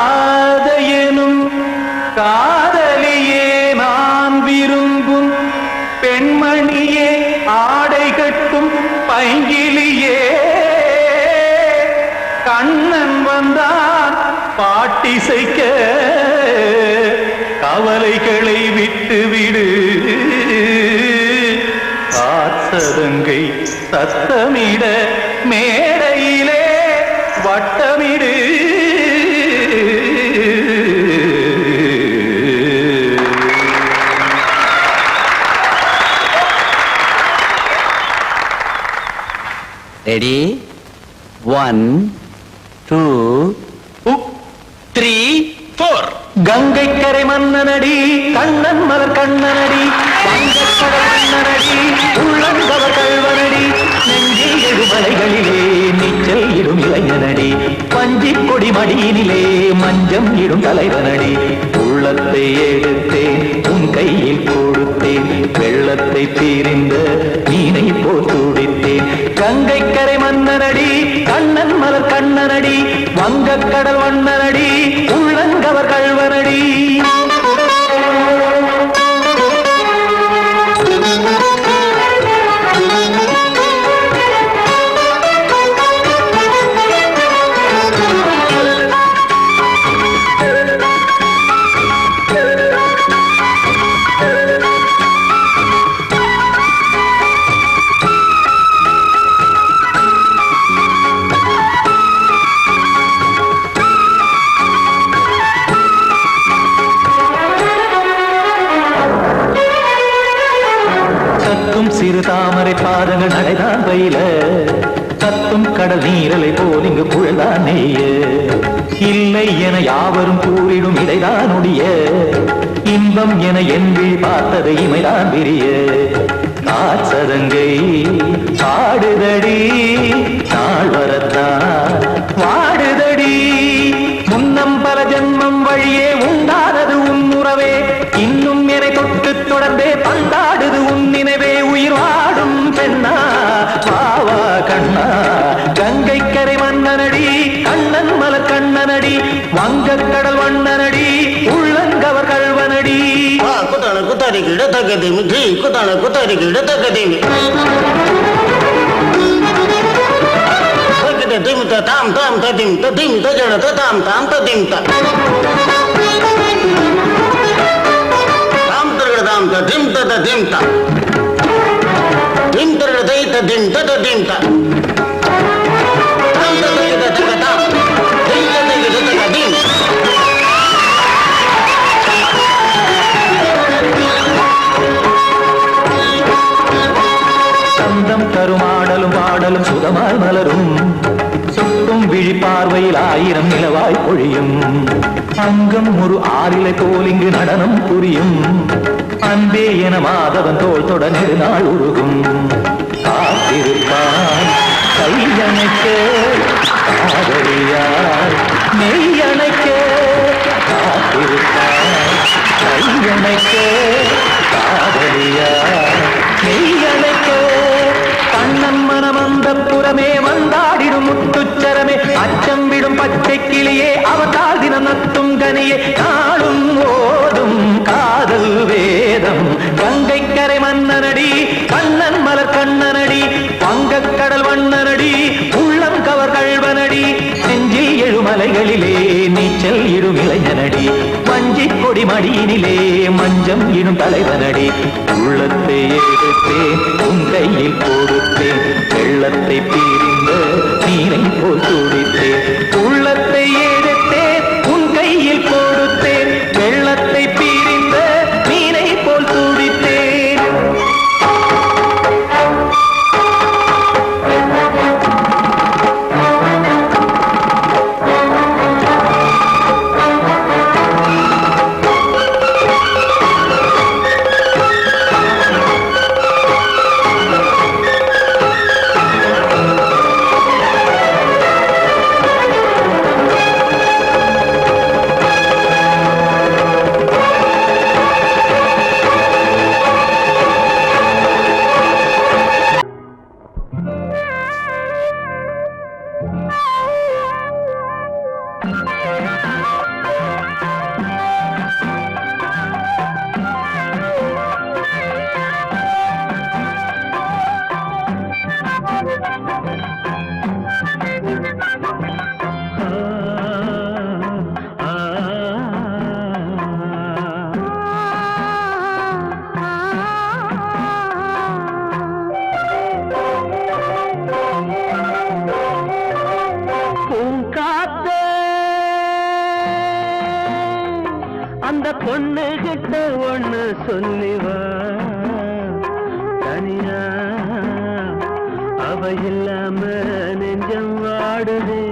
கண்மணியேராதையனும் காதலியே நான் விரும்பும் பெண்மணியே ஆடை கட்டும் பைங்கிலியே கண்ணன் வந்தான் பாட்டிசைக்க கவலைகளை விட்டுவிடு காத்ததங்கை சத்தமிட மேடையிலே வட்டமிடு ரெடி 1 2 3 4 கங்கை கரை மன்னனடி கண்ணன் மலர் கண்ணனடி வங்கக்கடல் மன்னனடி உள்ளங்கவர் கல்வனடி நெஞ்சில் எழுமலைகளிலே நீச்சல் இடும் இளைஞனடி பஞ்சி கொடி மடியினிலே மஞ்சம் இடும் தலைவனடி உள்ளத்தை எடுத்தேன் உன் கையில் கொடுத்தேன் வெள்ளத்தை தீரிந்த மீனை போல் துடித்தேன் கங்கை கரை மன்னனடி கண்ணன் மலர் கண்ணனடி வங்கக்கடல் வண்ணனடி உள்ளங்கவர் கல்வனடி சிறு தாமரை பாதங்கள் நடைதான் பயில கத்தும் கடல் நீரலை போல் இங்கு குழல்தான் நெய்ய இல்லை என யாவரும் கூறிடும் இடைதான் உடைய இன்பம் என என்பி பார்த்தது இமைதான் விரிய காச்சதங்கை பாடுதடி நாள் வரத்தான் வாடுதடி முன்னம் பல ஜென்மம் வழியே உண்டானது உன் உறவே இன்னும் என்னை தொட்டு தொடர்ந்தே பந்தாடுது உன் நினைவே உயிர் வாடும் பெண்ணா பாவா கண்ணா கங்கை கரை மன்னனடி கண்ணன் மலர் கண்ணனடி வங்கக்கடல் வண்ணனடி உள்ளங்கவர் கல்வனடி குத்தான குத்தாரி கிட தகதிமி ஜி குத்தான குத்தாரி கிட தகதிமி திம் தாம் தாம் ததிம் ததிம் தஜன தாம் தாம் ததிம் தாம் தர்கட தாம் ததிம் ததிம் தாம் திம் தர்கட தை ததிம் ததிம் தாம் தாம் தர்கட தகதாம் தை ததிம் ததிம் சந்தம் கருமாடலும் பாடலும் சுதமாய் மலரும் சுட்டும் விழி பார்வையில் ஆயிரம் நிலவாய் பொழியும் அங்கம் ஒரு ஆறிலை போல் இங்கு நடனம் புரியும் அன்பே என மாதவன் தோள் தொட நெடுநாள் உருகும் காத்திருப்பான் கையணைக்க காதலியார் மெய்யணைக்க காத்திருப்பான் கையணைக்க காதலியார் மெய்யணைக்க கண்ணன் மனம் அந்த புறமே வந்தாடிடும் முத்துச்சரமே அச்சம் விடும் பச்சை கிளியே அவதால் தினம் நத்தும் கனியே நாளும் ஓடும் காதல் வேதம் கங்கை கரை மன்னனடி கண்ணன் மலர் கண்ணனடி வங்கக்கடல் வண்ணனடி உள்ளம் கவர் கல்வனடி நெஞ்சில் எழுமலைகளிலே நீச்சல் இடும் இளைஞனடி வஞ்சி கொடி மடியினிலே மஞ்சம் இடும் தலைவனடி உள்ளத்தை எடுத்தேன் உன் கையில் கொடுத்தேன் வெள்ளத்தை தீரிந்த நீரை போல் துடித்தேன் உள்ளத்தை எடுத்தேன் உன் கையில் கொடுத்தேன் வெள்ளத்தை பீரிந்த மீனை போல் துடித்தேன் பொண்ணு கிட்ட ஒண்ணு சொல்லிவா தனியா அவ இல்லாம நெஞ்சம் வாடுதே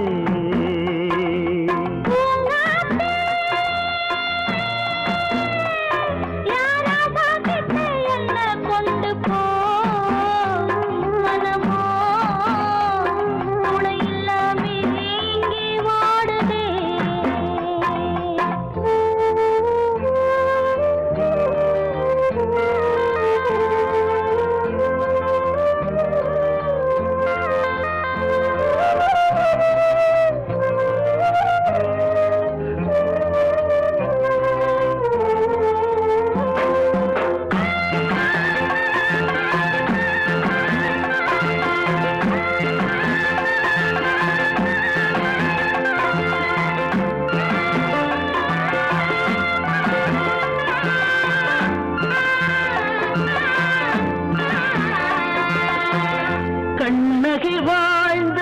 கண்ணகி வாழ்ந்த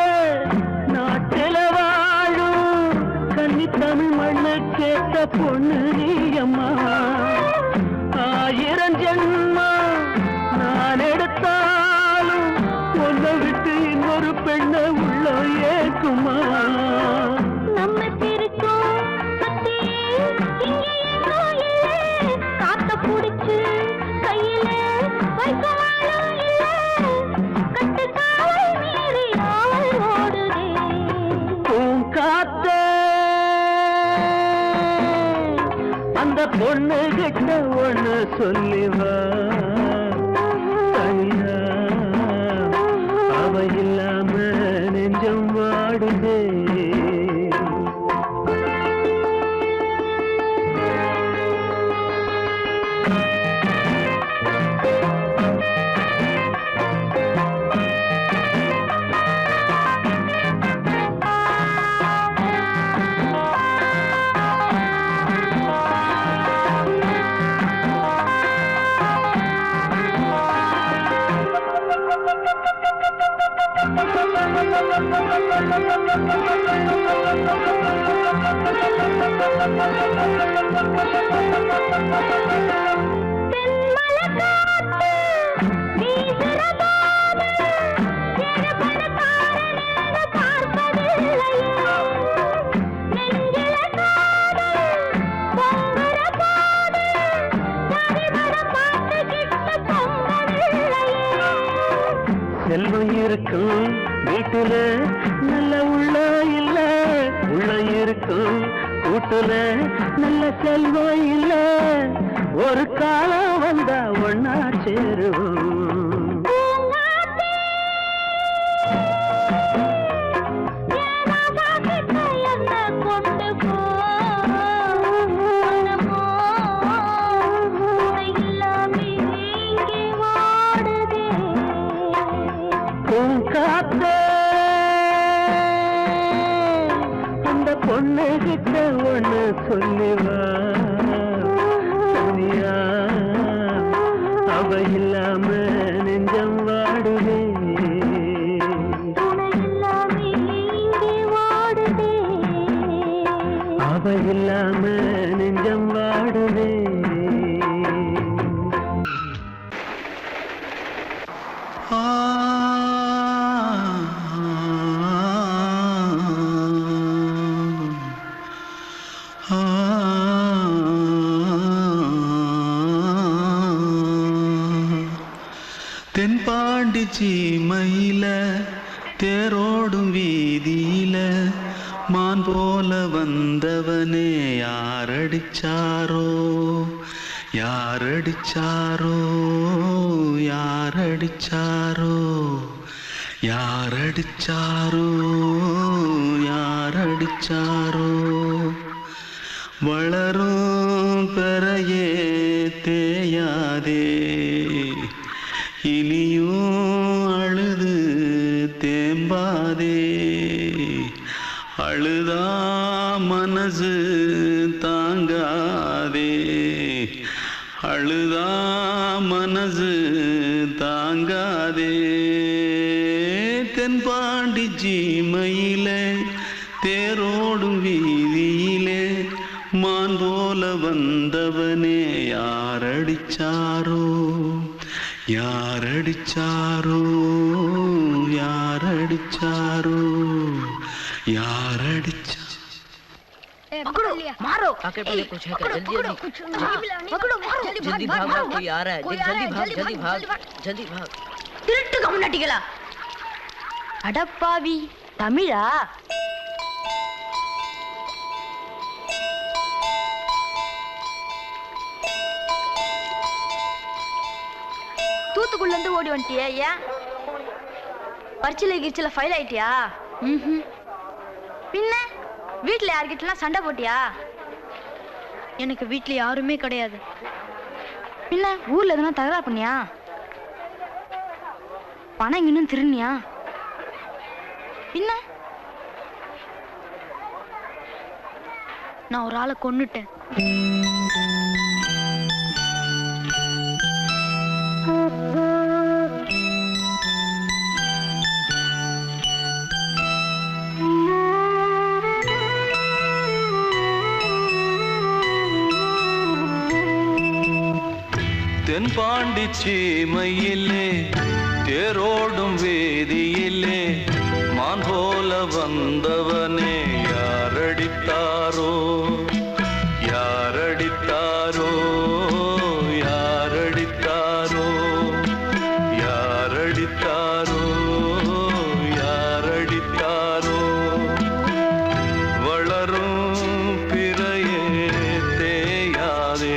நாட்டில வாழும் கன்னி தமிழ் மண்ணு கேட்ட பொண்ணு நீயம்மா 1000 ஜென்மா நான் எடுத்தாலும் ஒன்ன விட்டு இன்னொரு பெண்ணை உள்ள ஏக்குமா நம்ம திருக்கும் காத்த புடிச்சு கையில வைக்கவாலும் காத்த அந்த பொண்ணு கிட்ட ஒண்ணு சொல்லிவா தனியா அவ இல்லாம நெஞ்சம் வாடுதே செல்வம் இருக்கும் வீட்டுல நல்ல உள்ள இல்ல உள்ள இருக்கும் கூட்டுல நல்ல செல்வம் இல்ல ஒரு காலம் வந்தா ஒன்னா சேருவோம் காத்த அந்த பொண்ணு கிட்ட ஒண்ணு சொல்லிவா தனியா அவ இல்லாம நெஞ்சம் வாடுதே அவ இல்லாம நெஞ்சம் வாடுதே தென்பாண்டி சீமையில தேரோடும் வீதியில மான் போல வந்தவனே யாரடிச்சாரோ யாரடிச்சாரோ யாரடிச்சாரோ யாரடிச்சாரோ யாரடிச்சாரோ வளரும் பெறையே தேயாதே இனியும் அழுது தேம்பாதே அழுதா மனசு தாங்காதே அழுதா மனசு தாங்காதே தென்பாண்டி சீமையிலே தேரோடும் வீதியிலே மான் போல வந்தவனே யாரடிச்சாரோ யாரடிச்சாரோ யாரடிச்சாரோ யாரடிச்சா पकड़ो मारो आके पहले कुछ है क्या जल्दी जल्दी पकड़ो मारो जल्दी भाग भाग कोई आ रहा है जल्दी भाग जल्दी भाग திருட்டு கம்முனாட்டிகளா அடப்பாவி தமிழா தூத்துக்குள்ள இருந்து ஓடி வந்துட்டியா ஏன் பரிச்சையில கிரிச்சில ஃபைல் ஆயிட்டியா பின்ன வீட்டுல யார்கிட்டலாம் சண்டை போட்டியா எனக்கு வீட்டுல யாருமே கிடையாது பின்ன ஊர்ல எதுனா தகராறு பண்ணியா பணம் இன்னும் திருநியா பின்ன நான் ஒரு ஆளை கொன்னுட்டேன் தென்பாண்டி சீமையிலே தேரோடும் வேதியிலே மான் போல வந்தவனே யாரடித்தாரோ யாரடித்தாரோ யாரடித்தாரோ யாரடித்தாரோ யாரடித்தாரோ வளரும் பிறையே தேயாதே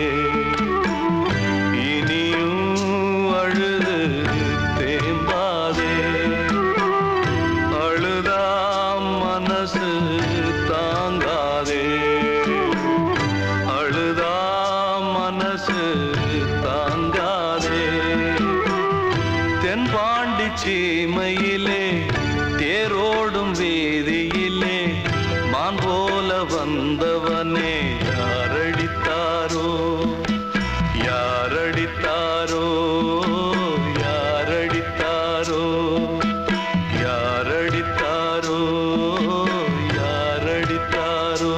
சீமையிலே தேரோடும் வேதியிலே மான் போல வந்தவனே யாரடித்தாரோ யாரடித்தாரோ யாரடித்தாரோ யாரடித்தாரோ யாரடித்தாரோ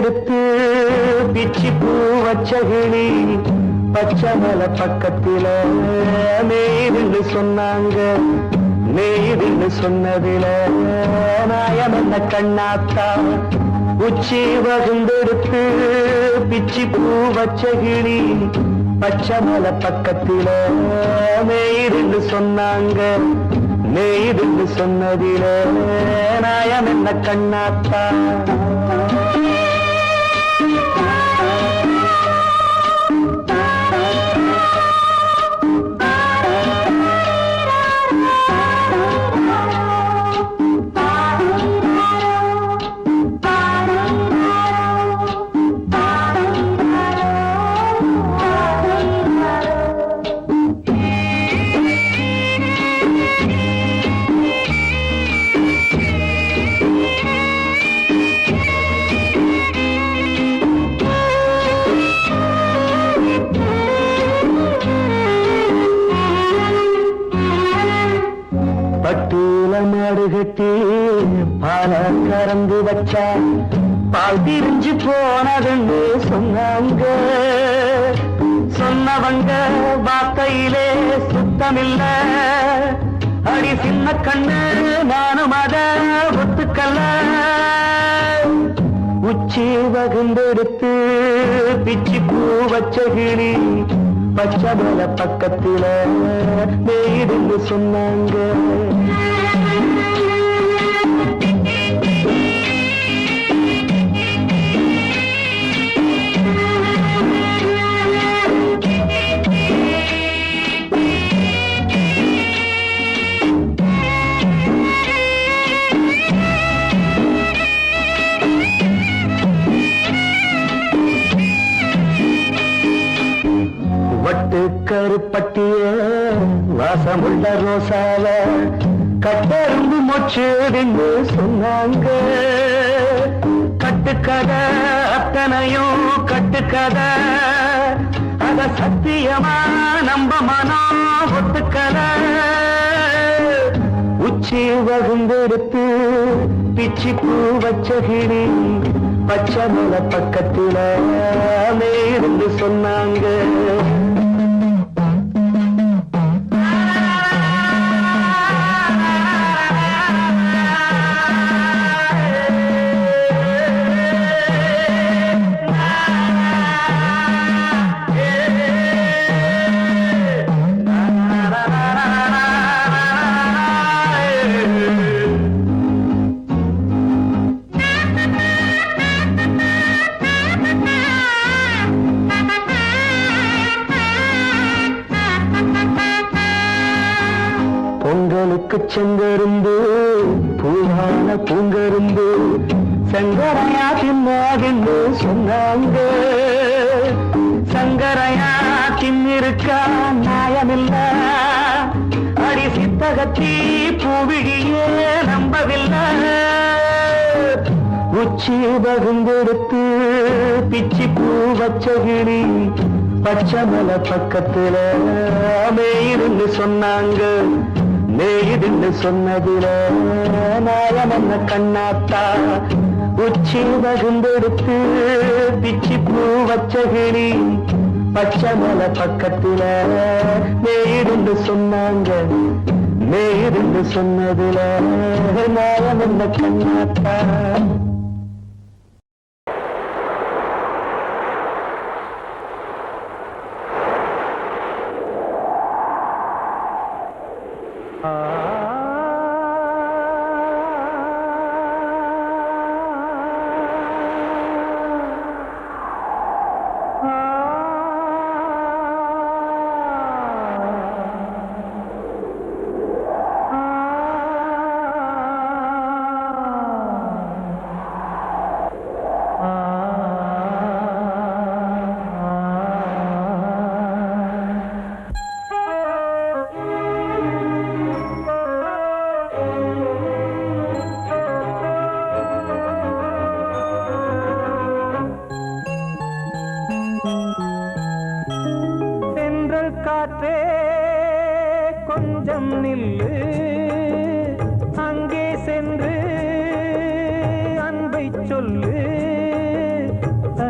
வகுந்தெடுத்து பிச்சி பூ வச்ச கிளி பச்சை மலை பக்கத்தில மேய்துன்னு சொன்னாங்க. மேய்துன்னு சொன்னதில நாயம் என்ன கண்ணாத்தா. உச்சி வகுந்தெடுத்து பிச்சி பூ வச்ச கிளி பச்சை மலை பக்கத்தில மேய்துன்னு சொன்னாங்க. மேய்துன்னு சொன்னதில நாயம் என்ன கண்ணாத்தா. பட்டூல மாடு கட்டி பால கறந்து வச்சா பால் திரிஞ்சு போனதுன்னு சொன்னாங்க. சொன்னவங்க வார்த்தையிலே சுத்தமில்ல. அடி சின்ன கண்ணு நானும் அத ஒத்துக்கல்ல. உச்சி வகுந்தெடுத்து பிச்சி பூ வச்ச கிளி பச்சை மலை பக்கத்தில மேய்துன்னு சொன்னாங்க. வட்டு கருப்பட்டிய வாசமுள்ள ரோசால கட்டெரும்பு மொச்சுன்னு சொன்னாங்க. கட்டுக்கதை அத்தனையும் கட்டுக்கதை. அத சத்தியமா நம்ப மனம் ஒத்துக்கதை. உச்சி வகுந்தெடுத்து பிச்சி பூ வச்ச கிளி பச்சை மலை பக்கத்தில மேய்துன்னு சொன்னாங்க. பொங்கலுக்கு செங்கரும்பு பூவான பூங்கரும்பு சங்கரையா தின்னாதுன்னு சொன்னாங்க. சங்கரையா தின்னிருக்கா நியாயமில்ல. அடி சித்தகத்தி பூவிழியே நம்பவில்லை. உச்சி வகுந்தெடுத்து பிச்சி பூ வச்ச கிளி பச்சை மலை பக்கத்தில மேய்துன்னு சொன்னாங்க. மேய்துன்னு சொன்னதில நாயம் என்ன கண்ணாத்தா. உச்சி வகுந்தெடுத்து பிச்சி பூ வச்ச கிளி பச்சை மலை பக்கத்தில மேய்துன்னு சொன்னாங்க. மேய்துன்னு சொன்னதில நாயம் என்ன கண்ணாத்தா.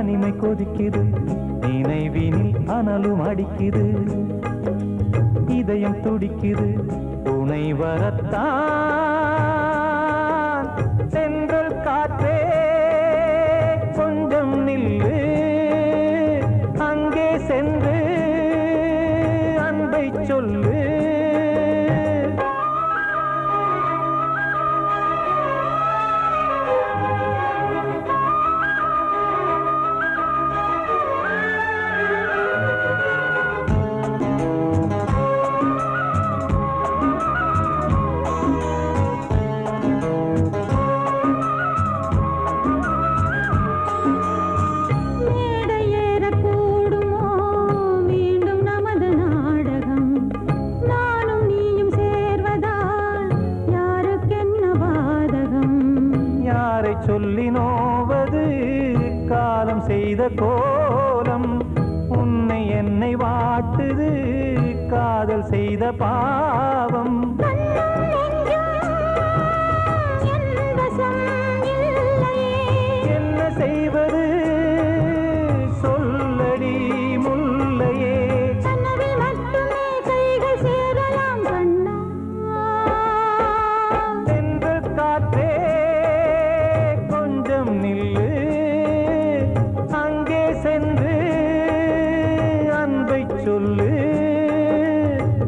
தனிமை கொதிக்குது நினைவினில் அனலும் அடிக்குது இதயம் துடிக்குது துணை வரத்தான் சென்றல் காற்றே கொஞ்சம் நில்லு அங்கே சென்று அன்பை சொல்லு சொல்லி நோவது காலம் செய்த கோலம் உன்னை என்னை வாட்டுது காதல் செய்த பாவம் என்ன செய்வது சொல்லடி முல்லையே சென்று காற்றே நில்லு அங்கே சென்று அன்பை சொல்லு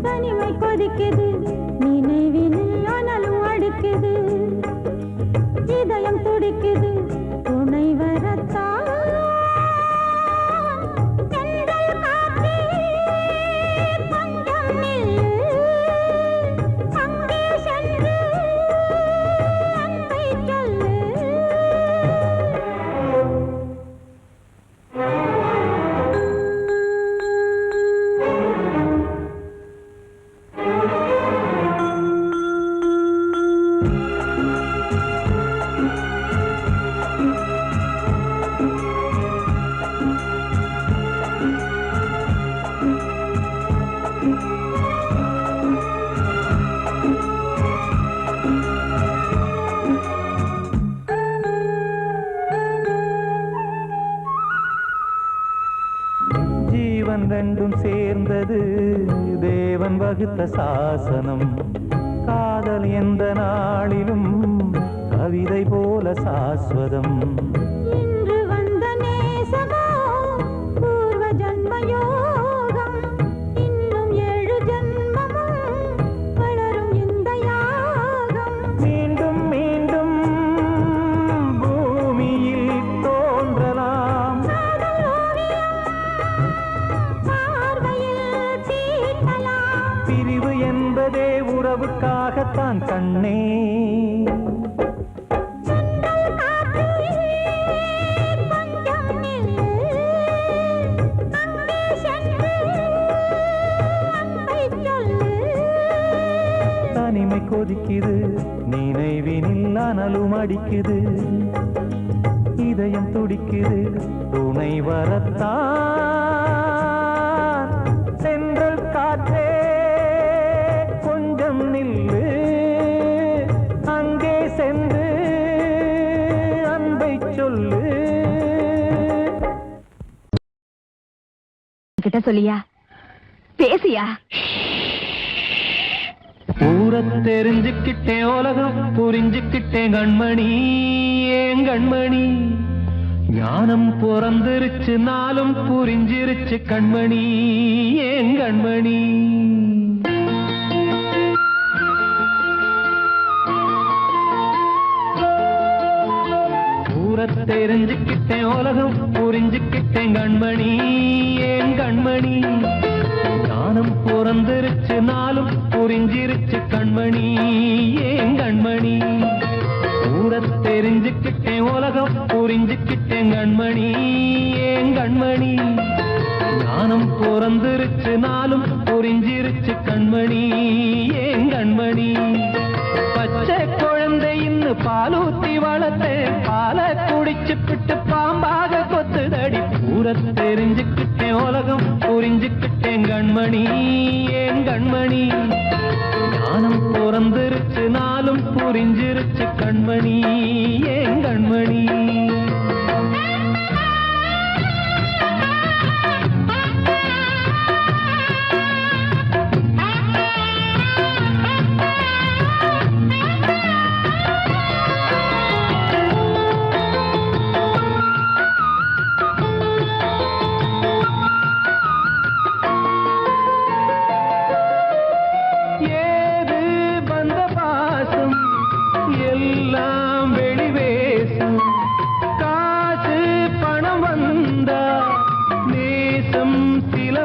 தனிமை கொதிக்குது நினைவினில் அனலும் அடிக்குது இதயம் துடிக்குது துணை வரத்தான் சென்றல் காற்றே கொஞ்சம் நில்லு அங்கே சென்று அன்பை சொல்லு ஜீவன் ரெண்டும் சேர்ந்தது தேவன் வகுத்த சாசனம் காதல் எந்த நாளிலும் கவிதை போல சாஸ்வதம் இன்று வந்த நேசமோ பூர்வ ஜன்ம யோகம் இன்னும் 7 ஜன்மமும் வளரும் இந்த யாகம் மீண்டும் மீண்டும் பூமியில் தோன்றலாம் பார்வையில் தீட்டலாம் பிரிவு என்பதே உறவுக்காகத்தான் கண்ணே சென்றல் காற்றே கொஞ்சம் நில்லு அங்கே சென்று அன்பை சொல்லு தனிமை கொதிக்குது நினைவினில் அனலும் அடிக்குது இதயம் துடிக்குது துணை வரத்தான் சென்றல் காற்றே கொஞ்சம் நில்லு அங்கே சென்று அன்பை சொல்லு கிட்ட சொல்லியா பேசியா ஊரை தெரிஞ்சுக்கிட்டேன் உலகம் புரிஞ்சுக்கிட்டேன் கண்மணி ஏன் கண்மணி ஞானம் பிறந்திருச்சு நாளும் புரிஞ்சிருச்சு கண்மணி ஏன் கண்மணி ஊரை தெரிஞ்சுக்கிட்டேன் உலகம் புரிஞ்சுக்கிட்டேன் கண்மணி ஏன் கண்மணி ஞானம் பிறந்திருச்சு நாளும் புரிஞ்சிருச்சு கண்மணி ஏன் கண்மணி ஊரை தெரிஞ்சுக்கிட்டேன் உலகம் புரிஞ்சுக்கிட்டேன் கண்மணி ஏன் கண்மணி ஞானம் பிறந்திருச்சு நாளும் புரிஞ்சிருச்சு கண்மணி ஏன் கண்மணி பச்சை குழந்தை இன்னும் பாலூத்தி வளர்த்தேன் பாலை குடிச்சுப்பிட்டு பாம்பாக கொத்துதடி ஊரை தெரிஞ்சுக்கிட்டேன் உலகம் புரிஞ்சுக்கிட்டேன் கண்மணி ஏன் கண்மணி ஞானம் பிறந்திருச்சு நாளும் புரிஞ்சிருச்சு கண்மணி ஏன் கண்மணி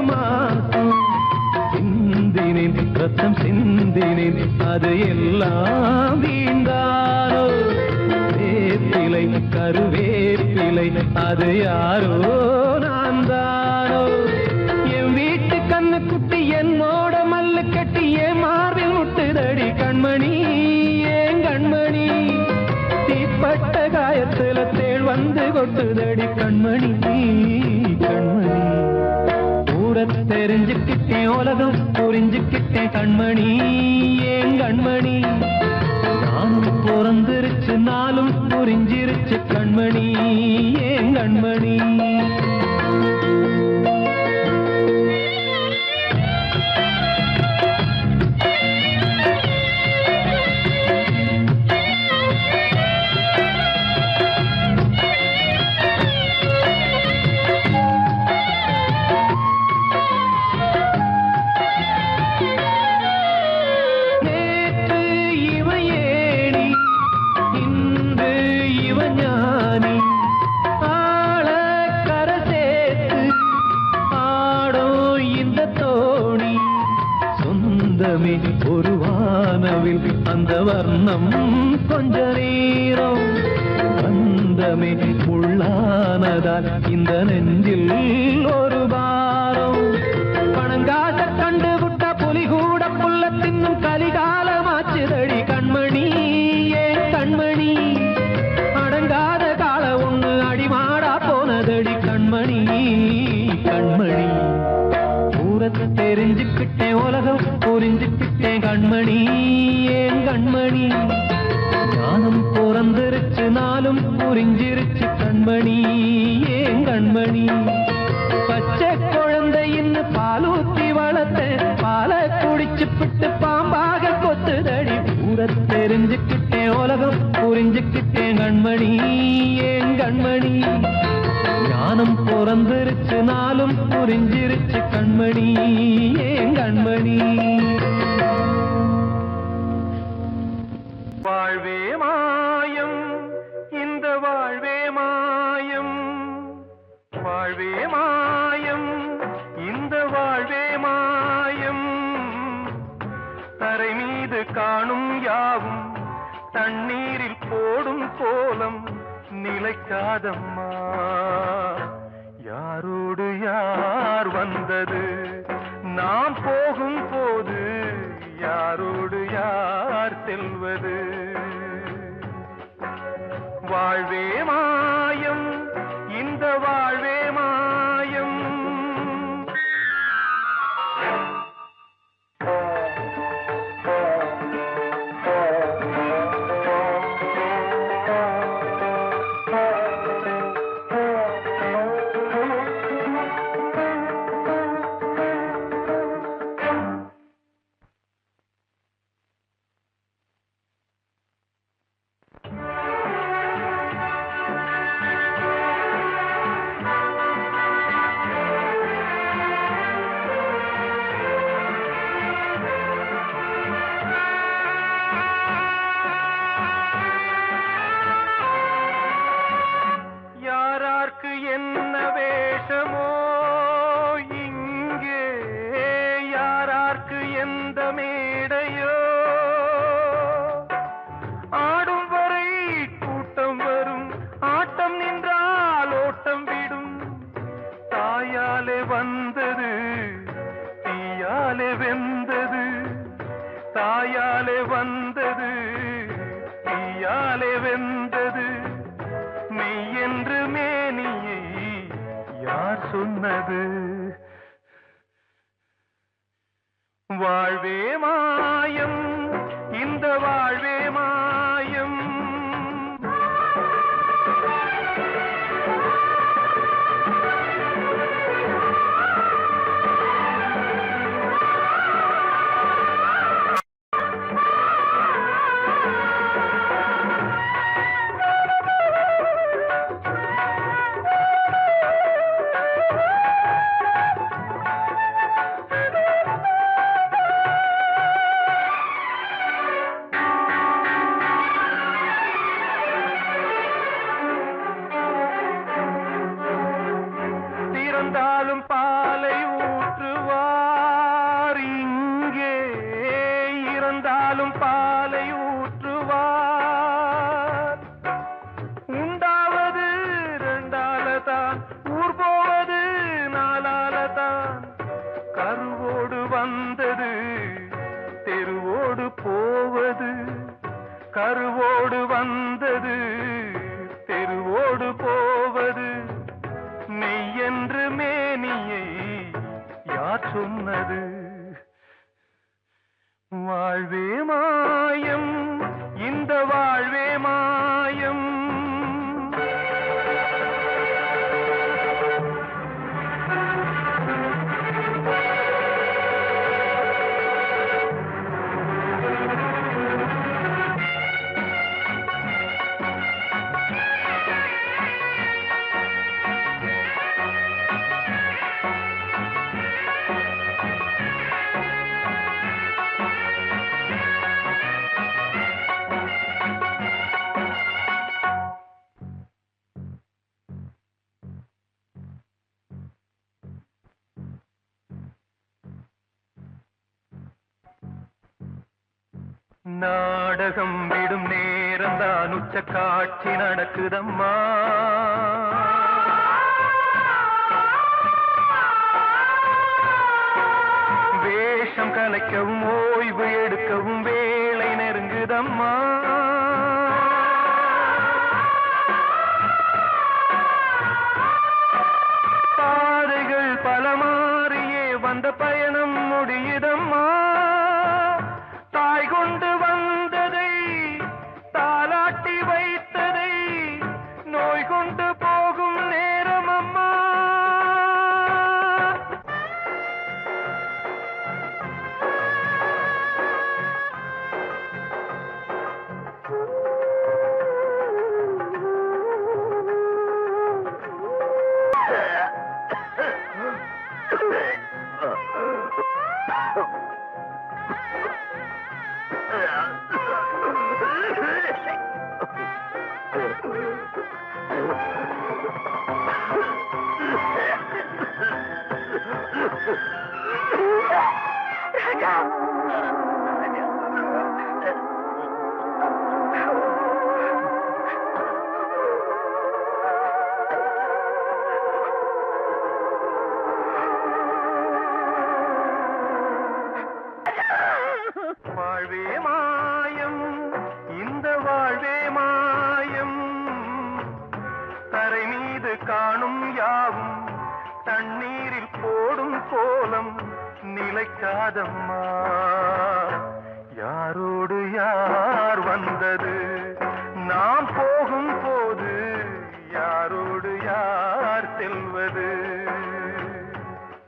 மாசம் சிந்தினேன் ரத்தம் சிந்தினேன் அது எல்லாம் வீண்டாரோ வேப்பிலை கருவேப்பிலை அது யாரோ நான் தானோ என் வீட்டு கண்ணு குட்டி என்னோட மல்லு கட்டி என் மார்பில் முட்டுதடி கண்மணி ஏன் கண்மணி தீப்பட்ட காயத்துல தேள் வந்து கொட்டுதடி கண்மணி கண்மணி கூட தெரிஞ்சுக்கிட்டேன் உலகம் புரிஞ்சுக்கிட்டேன் கண்மணி ஏன் கண்மணி நானும் பிறந்திருச்சு நாளும் புரிஞ்சிருச்சு கண்மணி ஏன் கண்மணி ஒரு வானவில் அந்த வர்ணம் கொஞ்ச நேரம் வந்தமே உள்ளானதால் இந்த நெஞ்சில் ஒரு பாரம் பணங்காச கண்டு விட்ட புலி கூட புல்ல தின்னும் கலிகாலமாச்சுதடி கண்மணி ஏன் கண்மணி அடங்காத கால ஒண்ணு அடிமாடா போனதடி கண்மணி கண்மணி தெரிஞ்சுக்கிட்டேன் உலகம் புரிஞ்சுக்கிட்டேன் கண்மணி ஏன் கண்மணி ஞானம் பிறந்திருச்சு நாளும் புரிஞ்சிருச்சு கண்மணி ஏன் கண்மணி பச்சை குழந்தை இன்னும் பாலூத்தி வளர்த்த பாலை குடிச்சு பிட்டு பாம்பாக கொத்துதடி பூர தெரிஞ்சுக்கிட்டேன் உலகம் புரிஞ்சுக்கிட்டேன் கண்மணி ஏன் கண்மணி ஞானம் பிறந்திருச்சு நாளும் புரிஞ்சிருச்சு கண்மணி ஏன் கண்மணி வாழ்வே மாயம் இந்த வாழ்வே மாயம் வாழ்வே மாயம் இந்த வாழ்வே மாயம் தரை மீது காணும் யாவும் தண்ணீரில் போடும் கோலம் நிலைக்காதம்மா யாரோடு யார் வந்தது நாம் போகும் போது யாரோடு யார் செல்வது வாழ்வே மாயம் இந்த வாழ்வே மாயம் என்ன வேஷமோ இங்கே யாரார்க்கு எந்த மேடையோ ஆடும் வரை கூட்டம் வரும் ஆட்டம் நின்றால் ஓட்டம் விடும் தாயாலே வந்தது தீயாலே வெந்தது தாயாலே வந்தது தீயாலே வெந்தது மெய் என்று மேனியை யார் சொன்னது வாழ்வே மாயம் இந்த வாழ்வே மாயம் திறந்தாலும் பாலை ஊற்ற தான் ஊர் போவது நாளால தான் கருவோடு வந்தது தெருவோடு போவது கருவோடு வந்தது தெருவோடு போவது மெய்யென்று மேனியை யார் சொன்னது வாழ்வே மாயம் இந்த வாழ்வே மாயம் நாடகம் விடும் நேரம்தான் உச்ச காட்சி நடக்குதம்மா வேஷம் கலைக்கவும் ஓய்வு எடுக்கவும் வேலை நெருங்குதம்மா பாதைகள் பல மாறியே வந்த பயணம் முடியுதம்மா தாய் கொண்டு வந்ததை தாலாட்டி வைத்ததை நோய் கொண்டு போகும் நேரம் அம்மா வாழ்வே மாயம் இந்த வாழ்வே மாயம் தரை மீது காணும் யாவும் தண்ணீரில் போடும் கோலம் நிலைக்காதம்மா யாரோடு யார்